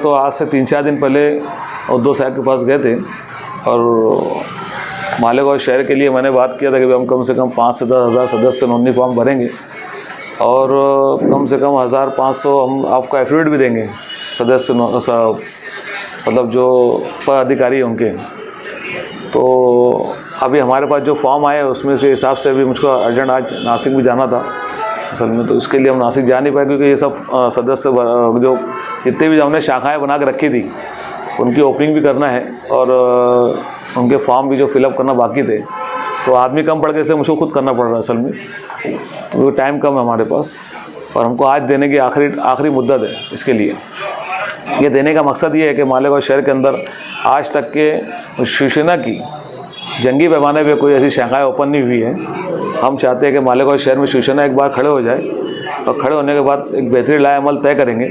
तो आज से 3-4 दिन पहले उद्धव साहब के पास गए थे और मालेगांव शहर के लिए मैंने बात किया था कि हम कम से कम 5 से 10 हज़ार सदस्य नोमिनी फॉर्म भरेंगे और कम से कम 1500 हम आपको एफिडेविट भी देंगे सदस्य मतलब जो पदाधिकारी हैं उनके। तो अभी हमारे पास जो फॉर्म आए उसमें के हिसाब से अभी मुझको अर्जेंट आज नासिक भी जाना था असल में, तो इसके लिए हम नासिक जा नहीं पाए क्योंकि ये सब सदस्य जो जितने भी हमने शाखाएँ बना के रखी थी उनकी ओपनिंग भी करना है और उनके फॉर्म भी जो फिलअप करना बाकी थे, तो आदमी कम पड़ गए इसलिए मुझको खुद करना पड़ रहा है असल में, तो टाइम कम है हमारे पास और हमको आज देने की आखिरी मुद्दत है। इसके लिए ये देने का मकसद ये है कि मालेगांव शहर के अंदर आज तक के शिवसेना की जंगी पैमाने पे कोई ऐसी शाखाएँ ओपन नहीं हुई है। हम चाहते हैं कि मालेगांव शहर में शिवसेना एक बार खड़े हो जाए और खड़े होने के बाद एक बेहतरीन लाएअमल तय करेंगे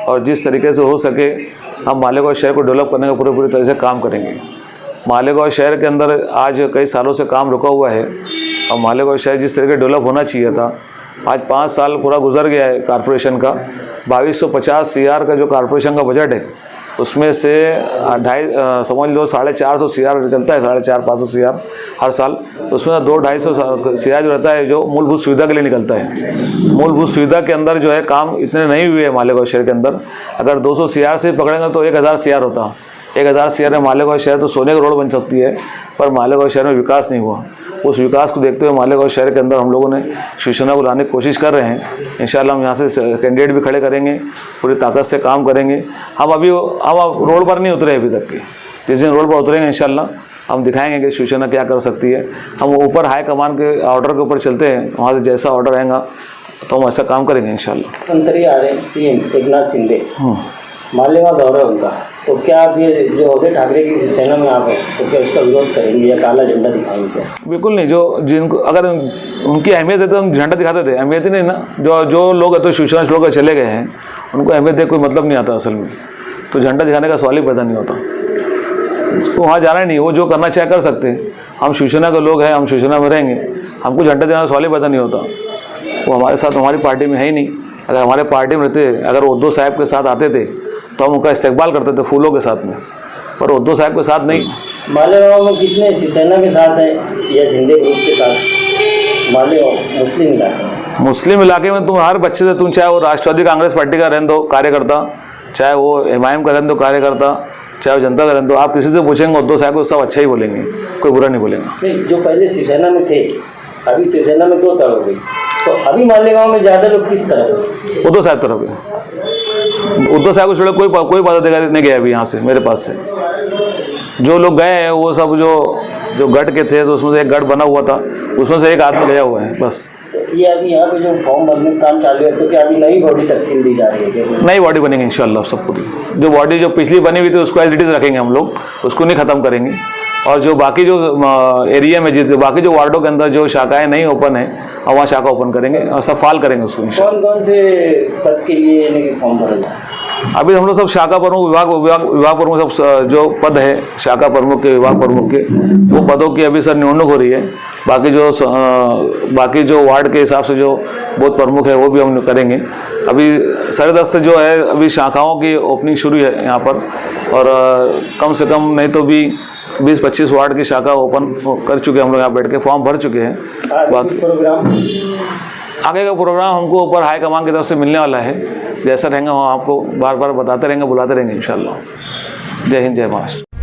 और जिस तरीके से हो सके हम मालेगांव शहर को डेवलप करने का पूरी तरह से काम करेंगे। मालेगांव शहर के अंदर आज कई सालों से काम रुका हुआ है और मालेगांव शहर जिस तरीके डेवलप होना चाहिए था, आज 5 साल पूरा गुजर गया है कॉरपोरेशन का। 2250 CR का जो कॉरपोरेशन का बजट है उसमें से 2.5 समझ लो 450 CR निकलता है, 450-500 CR हर साल। उसमें 200-250 CR जो रहता है जो मूलभूत सुविधा के लिए निकलता है। मूलभूत सुविधा के अंदर जो है काम इतने नहीं हुए हैं मालेगांव शहर के अंदर। अगर 200 CR से पकड़ेंगे तो 1000 CR होता। 1000 CR में मालेगांव शहर तो सोने का रोड बन सकती है, पर मालेगांव शहर में विकास नहीं हुआ। उस विकास को देखते हुए मालेगांव शहर के अंदर हम लोगों ने शिवसेना को लाने की कोशिश कर रहे हैं। इंशाल्लाह हम यहाँ से कैंडिडेट भी खड़े करेंगे, पूरी ताकत से काम करेंगे। हम रोड पर नहीं उतरे अभी तक के, जिस दिन रोड पर उतरेंगे इंशाल्लाह हम दिखाएंगे कि शिवसेना क्या कर सकती है। हम ऊपर हाई कमान के ऑर्डर के ऊपर चलते हैं, वहाँ से जैसा ऑर्डर आएगा तो हम ऐसा काम करेंगे इंशाल्लाह। मंत्री आ रहे हैं CM एकनाथ शिंदे, मालेगांव दौरा है उनका, तो क्या आप ये जो उद्धव ठाकरे की शिवसेना में आप हैं तो क्या उसका विरोध करेंगे या काला झंडा दिखाएंगे क्या? बिल्कुल नहीं, जो जिनको अगर उनकी अहमियत है तो हम झंडा दिखाते थे। अहमियत ही नहीं ना, जो लोग तो शिवसेना छोड़ कर चले गए हैं उनको अहमियत दे कोई मतलब नहीं आता असल में, तो झंडा दिखाने का सवाल ही पैदा नहीं होता। उसको वहाँ जाना ही नहीं, वो जो करना चाहे कर सकते हैं। हम शिवसेना के लोग हैं, हम शिवसेना में रहेंगे, हमको झंडा देने का सवाल ही पैदा नहीं होता। वो हमारे साथ हमारी पार्टी में है ही नहीं। अगर हमारे पार्टी में रहते, अगर उद्धव साहब के साथ आते थे तो हम उनका इस्तेकबाल करते थे फूलों के साथ में, पर उद्धव साहब के साथ नहीं। मालेगांव में कितने शिवसेना के साथ हैं या शिंदे ग्रुप के साथ? मालेगांव मुस्लिम इलाके में तुम हर बच्चे से, तुम चाहे वो राष्ट्रवादी कांग्रेस पार्टी का रहने दो कार्यकर्ता, चाहे वो MIM का रहने दो कार्यकर्ता, चाहे वो जनता का रहने दो, आप किसी से पूछेंगे उद्धव साहब को सब अच्छा ही बोलेंगे, कोई बुरा नहीं बोलेंगे। नहीं, जो पहले शिवसेना में थे अभी शिवसेना में 2 तरह हो गई, तो अभी मालेगांव में ज़्यादा लोग किस तरफ? उद्धव साहब तरफ है। उद्धव साहब को छोड़े कोई पदाधिकारी नहीं गया अभी यहाँ से मेरे पास से। जो लोग गए हैं वो सब जो गढ़ के थे, तो उसमें से एक गढ़ बना हुआ था, उसमें से एक आदमी गया हुआ है बस। तो ये अभी यहाँ पे जो फॉर्म भरने का काम चालू है, तो क्या अभी नई बॉडी तकसीम दी जा रही है? नई बॉडी बनेगी इंशाल्लाह सब पूरी। जो बॉडी जो पिछली बनी हुई थी उसको एज इट इज रखेंगे हम लोग, उसको नहीं ख़त्म करेंगे। और जो बाकी जो एरिया में बाकी जो वार्डों के अंदर जो शाखाएँ नहीं ओपन है और वहाँ शाखा ओपन करेंगे और सब फाल करेंगे उसको। कौन से पद के लिए फॉर्म भरा जाए? अभी हम लोग सब शाखा प्रमुख विभाग प्रमुख सब जो पद है शाखा प्रमुख के विभाग प्रमुख के, वो पदों की अभी सर निवडणूक हो रही है। बाकी जो वार्ड के हिसाब से जो बहुत प्रमुख है वो भी हम करेंगे। अभी सरदस्त जो है अभी शाखाओं की ओपनिंग शुरू है यहाँ पर, और कम से कम नहीं तो भी 20-25 वार्ड की शाखा ओपन कर चुके हैं हम लोग, यहाँ बैठ के फॉर्म भर चुके हैं। बाकी आगे का प्रोग्राम हमको ऊपर हाई कमान की तरफ से मिलने वाला है, जैसा रहेंगे हम आपको बार बार बताते रहेंगे, बुलाते रहेंगे इंशाल्लाह। जय हिंद, जय महाराष्ट्र।